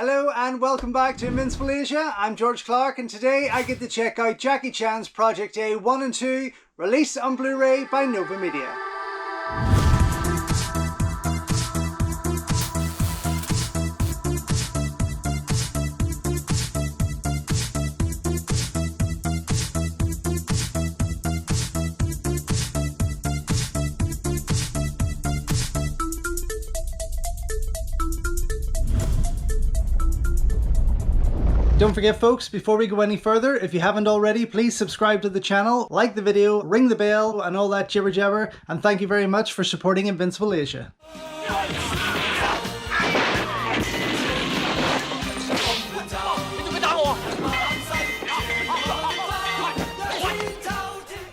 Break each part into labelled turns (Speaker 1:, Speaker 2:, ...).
Speaker 1: Hello and welcome back to Invincible Asia. I'm George Clark and today I get to check out Jackie Chan's Project A 1 and 2 released on Blu-ray by Nova Media. Don't forget folks, before we go any further, if you haven't already, please subscribe to the channel, like the video, ring the bell and all that jibber jabber, and thank you very much for supporting Invincible Asia.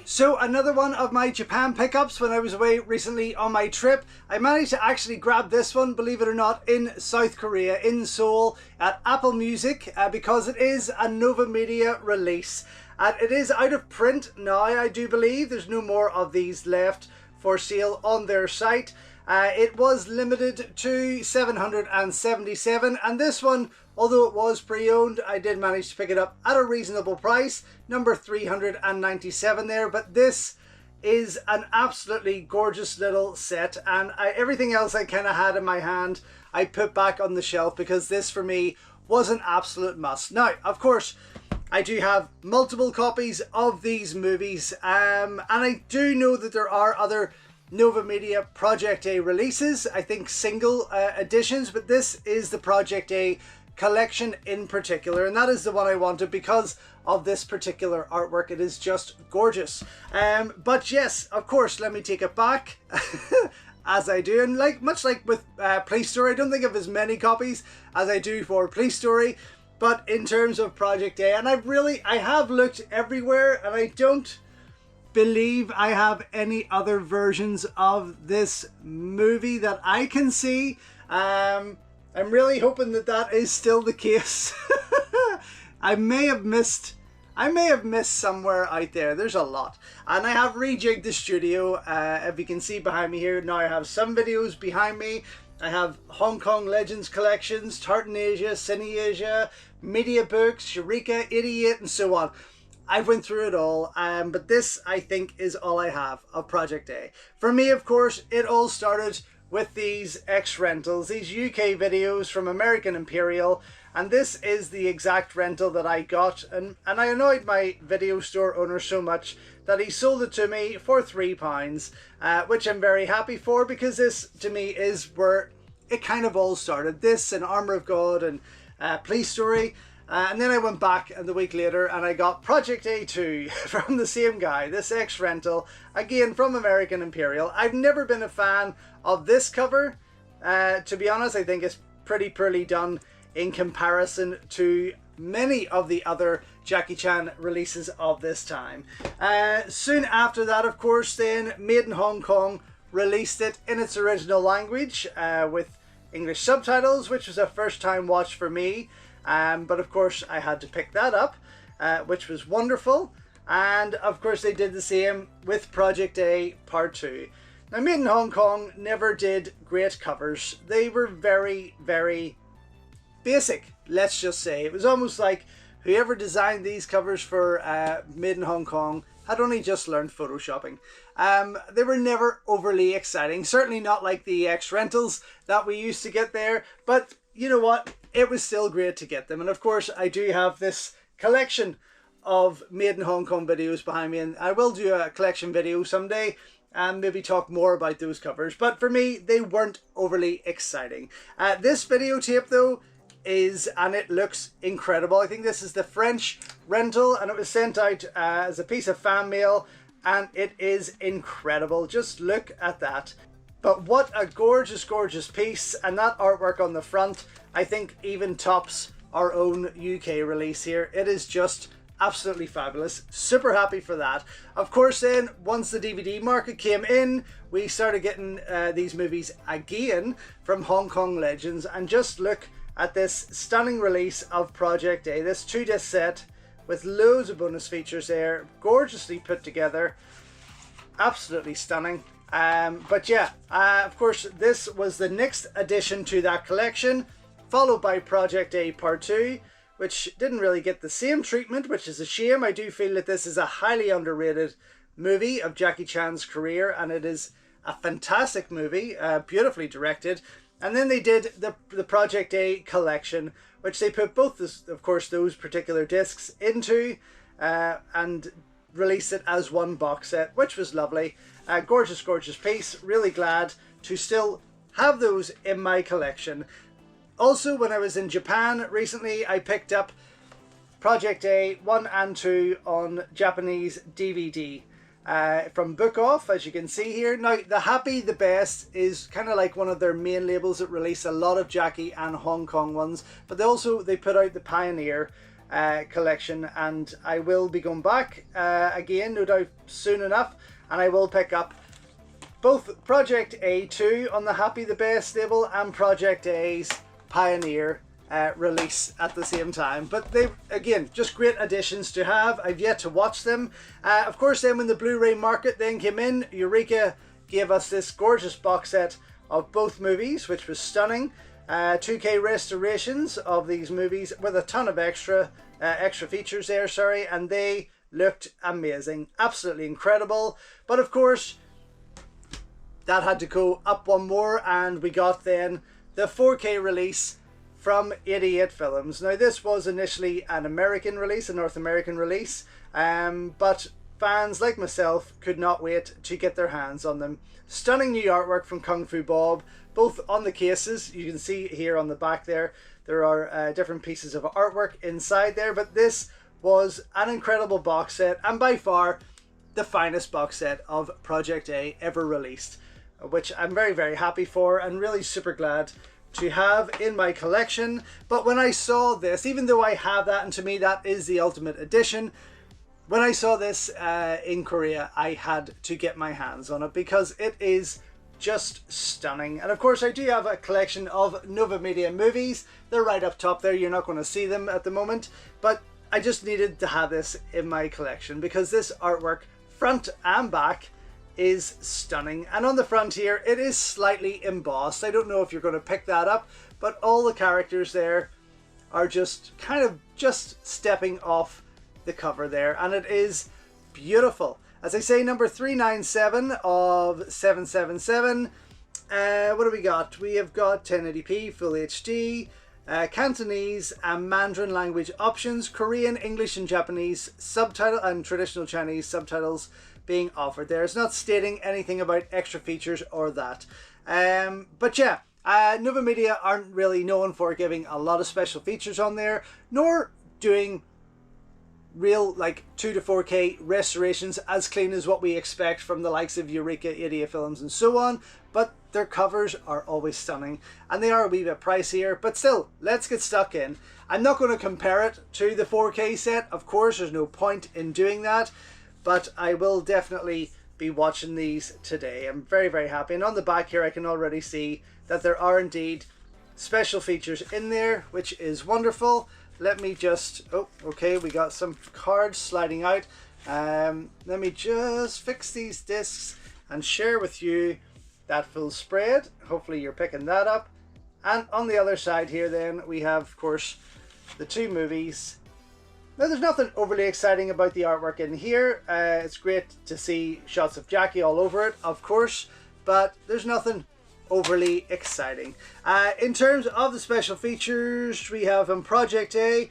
Speaker 1: So another one of my Japan pickups when I was away recently on my trip. I managed to actually grab this one, believe it or not, in South Korea, in Seoul, at Apple Music, because it is a Nova Media release. It is out of print now, I do believe. There's no more of these left for sale on their site. It was limited to 777, and this one, although it was pre-owned, I did manage to pick it up at a reasonable price, number 397 there. But this is an absolutely gorgeous little set, and everything else I kind of had in my hand I put back on the shelf because this for me was an absolute must. Now, of course, I do have multiple copies of these movies, and I do know that there are other Nova Media Project A releases, I think single editions, but this is the Project A collection in particular, and that is the one I wanted because of this particular artwork. It is just gorgeous. But yes, of course, let me take it back as I do, and much like with Police Story, I don't think I have as many copies as I do for Police Story, but in terms of Project A, and I have looked everywhere and I don't believe I have any other versions of this movie that I can see. I'm really hoping that that is still the case. I may have missed somewhere out there. There's a lot, and I have rejigged the studio. If you can see behind me here now, I have some videos behind me. I have Hong Kong Legends collections, Tartan Asia, Cine Asia, Media Books, Eureka, 88, and so on. I went through it all, but this, I think, is all I have of Project A. For me, of course, it all started with these X-rentals, these UK videos from American Imperial, and this is the exact rental that I got, and I annoyed my video store owner so much that he sold it to me for £3, which I'm very happy for, because this, to me, is where it kind of all started. This and Armour of God and Police Story. And then I went back the week later and I got Project A2 from the same guy, this X-rental, again from American Imperial. I've never been a fan of this cover. To be honest, I think it's pretty poorly done in comparison to many of the other Jackie Chan releases of this time. Soon after that, of course, then Made in Hong Kong released it in its original language with English subtitles, which was a first time watch for me. But of course I had to pick that up, which was wonderful. And of course they did the same with Project A Part 2. Now, Made in Hong Kong never did great covers. They were very, very basic, let's just say. It was almost like whoever designed these covers for Made in Hong Kong had only just learned photoshopping. They were never overly exciting, certainly not like the X-rentals that we used to get there, but you know what? It was still great to get them. And of course, I do have this collection of Made in Hong Kong videos behind me, and I will do a collection video someday and maybe talk more about those covers. But for me, they weren't overly exciting. This videotape though is, and it looks incredible. I think this is the French rental, and it was sent out as a piece of fan mail, and it is incredible. Just look at that. But what a gorgeous, gorgeous piece, and that artwork on the front, I think even tops our own UK release here. It is just absolutely fabulous. Super happy for that. Of course then, once the DVD market came in, we started getting these movies again from Hong Kong Legends, and just look at this stunning release of Project A, this 2-disc set with loads of bonus features there, gorgeously put together, absolutely stunning. But yeah, of course, this was the next addition to that collection. followed by Project A Part 2, which didn't really get the same treatment, which is a shame. I do feel that this is a highly underrated movie of Jackie Chan's career, and it is a fantastic movie, beautifully directed. And then they did the Project A collection, which they put both, of course, those particular discs into and released it as one box set, which was lovely. Gorgeous, gorgeous piece. Really glad to still have those in my collection. Also, when I was in Japan recently, I picked up Project A 1 and 2 on Japanese DVD from Book Off, as you can see here. Now, the Happy the Best is kind of like one of their main labels that release a lot of Jackie and Hong Kong ones, but they put out the Pioneer collection, and I will be going back again, no doubt soon enough, and I will pick up both Project A2 on the Happy the Best label and Project A's Pioneer release at the same time. But they, again, just great additions to have. I've yet to watch them. Of course, then when the Blu-ray market then came in, Eureka gave us this gorgeous box set of both movies, which was stunning. 2K restorations of these movies with a ton of extra features there, sorry, and they looked amazing, absolutely incredible. But of course, that had to go up one more, and we got then the 4K release from 88 Films. Now, this was initially an American release, a North American release, but fans like myself could not wait to get their hands on them. Stunning new artwork from Kung Fu Bob, both on the cases. You can see here on the back there are different pieces of artwork inside there, but this was an incredible box set, and by far the finest box set of Project A ever released, which I'm very, very happy for and really super glad to have in my collection. But when I saw this, even though I have that, and to me that is the ultimate edition, when I saw this in Korea, I had to get my hands on it because it is just stunning. And of course, I do have a collection of Nova Media movies. They're right up top there. You're not going to see them at the moment, but I just needed to have this in my collection because this artwork, front and back, is stunning. And on the front here, it is slightly embossed. I don't know if you're going to pick that up, but all the characters there are just kind of just stepping off the cover there, and it is beautiful. As I say, number 397 of 777. What do we got? We have got 1080p, Full HD, Cantonese and Mandarin language options, Korean, English and Japanese subtitle, and traditional Chinese subtitles being offered there. It's not stating anything about extra features or that. But yeah, Nova Media aren't really known for giving a lot of special features on there, nor doing real like 2 to 4K restorations as clean as what we expect from the likes of Eureka, 88 Films and so on, but their covers are always stunning, and they are a wee bit pricier, but still, let's get stuck in. I'm not going to compare it to the 4K set, of course, there's no point in doing that, but I will definitely be watching these today. I'm very, very happy, and on the back here I can already see that there are indeed special features in there, which is wonderful. Let me just, oh, okay, we got some cards sliding out. Let me just fix these discs and share with you that full spread. Hopefully you're picking that up. And on the other side here then, we have, of course, the two movies. Now, there's nothing overly exciting about the artwork in here. It's great to see shots of Jackie all over it, of course, but there's nothing overly exciting. In terms of the special features, we have on Project A,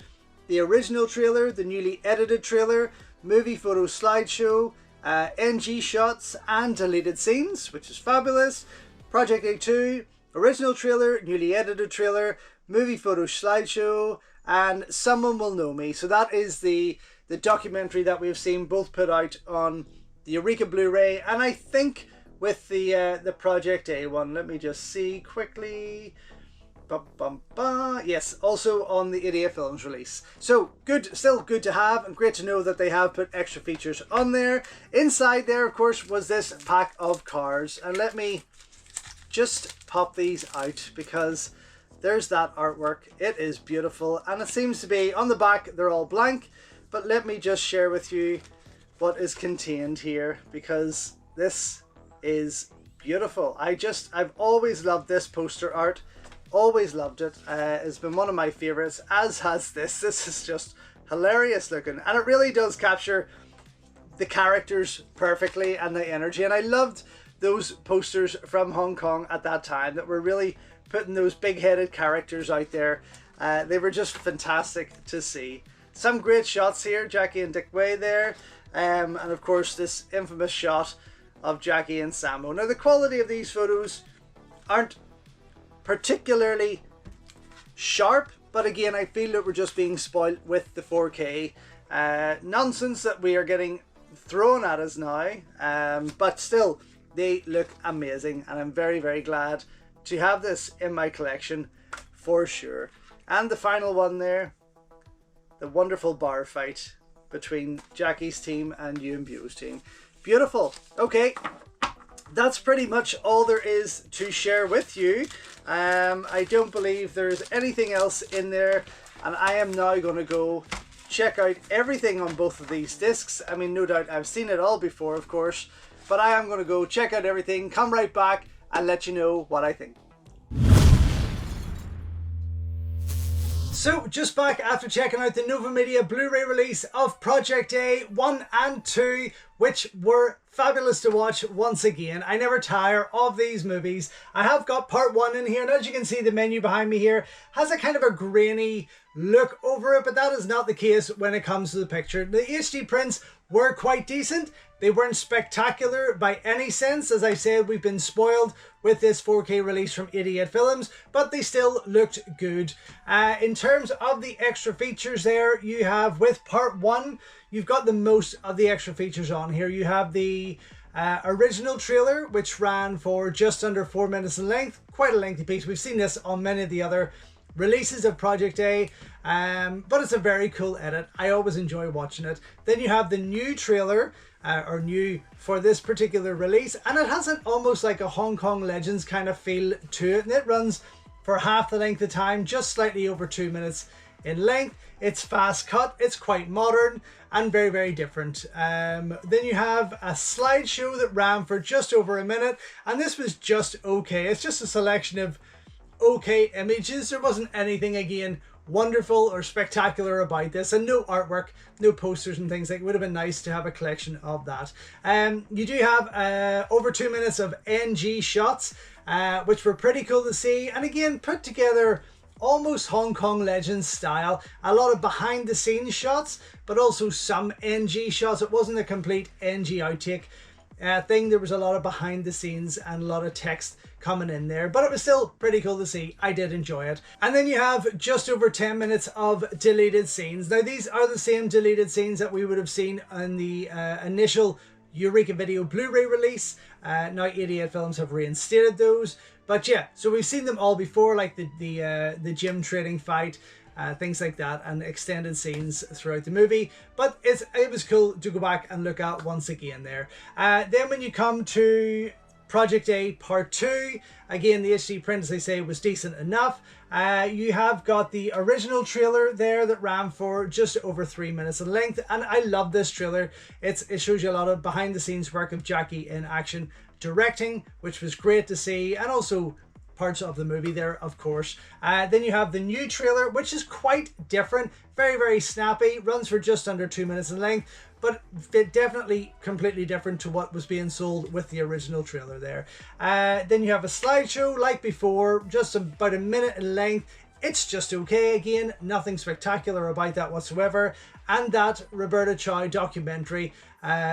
Speaker 1: the original trailer, the newly edited trailer, movie photo slideshow, NG shots and deleted scenes, which is fabulous. Project A2, original trailer, newly edited trailer, movie photo slideshow, and Someone Will Know Me. So that is the documentary that we've seen both put out on the Eureka Blu-ray, and I think with the Project A one. Let me just see quickly. Yes, also on the 88 Films release. So good, still good to have, and great to know that they have put extra features on there. Inside there, of course, was this pack of cards, and let me just pop these out because there's that artwork. It is beautiful, and it seems to be on the back they're all blank, but let me just share with you what is contained here because this is beautiful. I've always loved this poster art. always loved it. It's been one of my favorites, as has this. This is just hilarious looking, and it really does capture the characters perfectly and the energy. And I loved those posters from Hong Kong at that time that were really putting those big-headed characters out there. They were just fantastic to see. Some great shots here, Jackie and Dick Wei there, and of course this infamous shot of Jackie and Sammo. Now the quality of these photos aren't particularly sharp, but again I feel that we're just being spoiled with the 4K nonsense that we are getting thrown at us now, but still they look amazing, and I'm very, very glad to have this in my collection for sure. And the final one there, the wonderful bar fight between Jackie's team and Yuan Bu's team. Beautiful. Okay, that's pretty much all there is to share with you. I don't believe there's anything else in there, and I am now going to go check out everything on both of these discs. I mean, no doubt I've seen it all before, of course, but I am going to go check out everything, come right back and let you know what I think. So, just back after checking out the Nova Media Blu-ray release of Project A 1 and 2, which were fabulous to watch once again. I never tire of these movies. I have got part 1 in here, and as you can see, the menu behind me here has a kind of a grainy look over it, but that is not the case when it comes to the picture. The HD prints were quite decent. They weren't spectacular by any sense. As I said, we've been spoiled with this 4K release from 88 Films, but they still looked good. In terms of the extra features there, you have with part 1, you've got the most of the extra features on here. You have the original trailer, which ran for just under 4 minutes in length. Quite a lengthy piece. We've seen this on many of the other releases of Project A, but it's a very cool edit. I always enjoy watching it. Then you have the new trailer, or new for this particular release, and it has an almost like a Hong Kong Legends kind of feel to it, and it runs for half the length of time, just slightly over 2 minutes in length. It's fast cut, it's quite modern and very, very different. Then you have a slideshow that ran for just over a minute, and this was just okay. It's just a selection of okay images. There wasn't anything, again, wonderful or spectacular about this, and no artwork, no posters and things. Like, it would have been nice to have a collection of that. You do have over 2 minutes of NG shots, which were pretty cool to see, and again put together almost Hong Kong Legends style. A lot of behind the scenes shots, but also some NG shots. It wasn't a complete NG outtake thing. There was a lot of behind the scenes and a lot of text coming in there, but it was still pretty cool to see. I did enjoy it. And then you have just over 10 minutes of deleted scenes. Now these are the same deleted scenes that we would have seen in the initial Eureka Video Blu-ray release. Now 88 Films have reinstated those, but yeah, so we've seen them all before, like the gym training fight, things like that, and extended scenes throughout the movie. But it was cool to go back and look at once again there. Then when you come to Project A Part 2, again the HD print, as I say, was decent enough. You have got the original trailer there that ran for just over 3 minutes in length, and I love this trailer. It shows you a lot of behind the scenes work of Jackie in action directing, which was great to see, and also parts of the movie there, of course. Then you have the new trailer, which is quite different, very, very snappy, runs for just under 2 minutes in length, but definitely completely different to what was being sold with the original trailer there. Then you have a slideshow like before, just about a minute in length. It's just okay, again, nothing spectacular about that whatsoever. And that Roberta Chow documentary,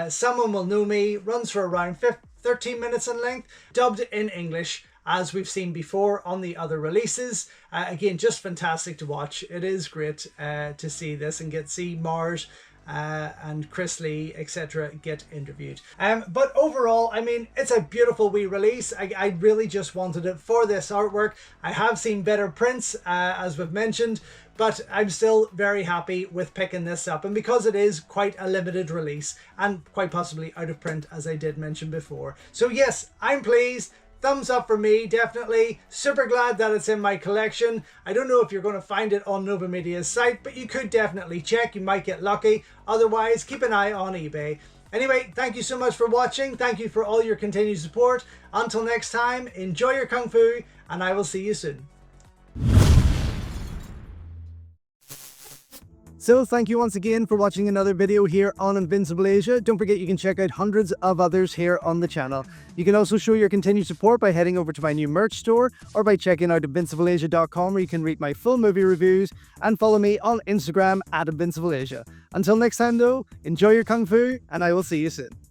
Speaker 1: Someone Will Know Me, runs for around 13 minutes in length, dubbed in English, as we've seen before on the other releases. Again, just fantastic to watch. It is great to see this and see Mars and Chris Lee, etc. get interviewed. But overall, I mean, it's a beautiful wee release. I really just wanted it for this artwork. I have seen better prints, as we've mentioned, but I'm still very happy with picking this up. And because it is quite a limited release and quite possibly out of print, as I did mention before. So yes, I'm pleased. Thumbs up for me, definitely. Super glad that it's in my collection. I don't know if you're going to find it on Nova Media's site, but you could definitely check. You might get lucky. Otherwise, keep an eye on eBay. Anyway, thank you so much for watching. Thank you for all your continued support. Until next time, enjoy your Kung Fu, and I will see you soon. So thank you once again for watching another video here on Invincible Asia. Don't forget you can check out hundreds of others here on the channel. You can also show your continued support by heading over to my new merch store or by checking out invincibleasia.com, where you can read my full movie reviews and follow me on Instagram at InvincibleAsia. Until next time though, enjoy your Kung Fu and I will see you soon.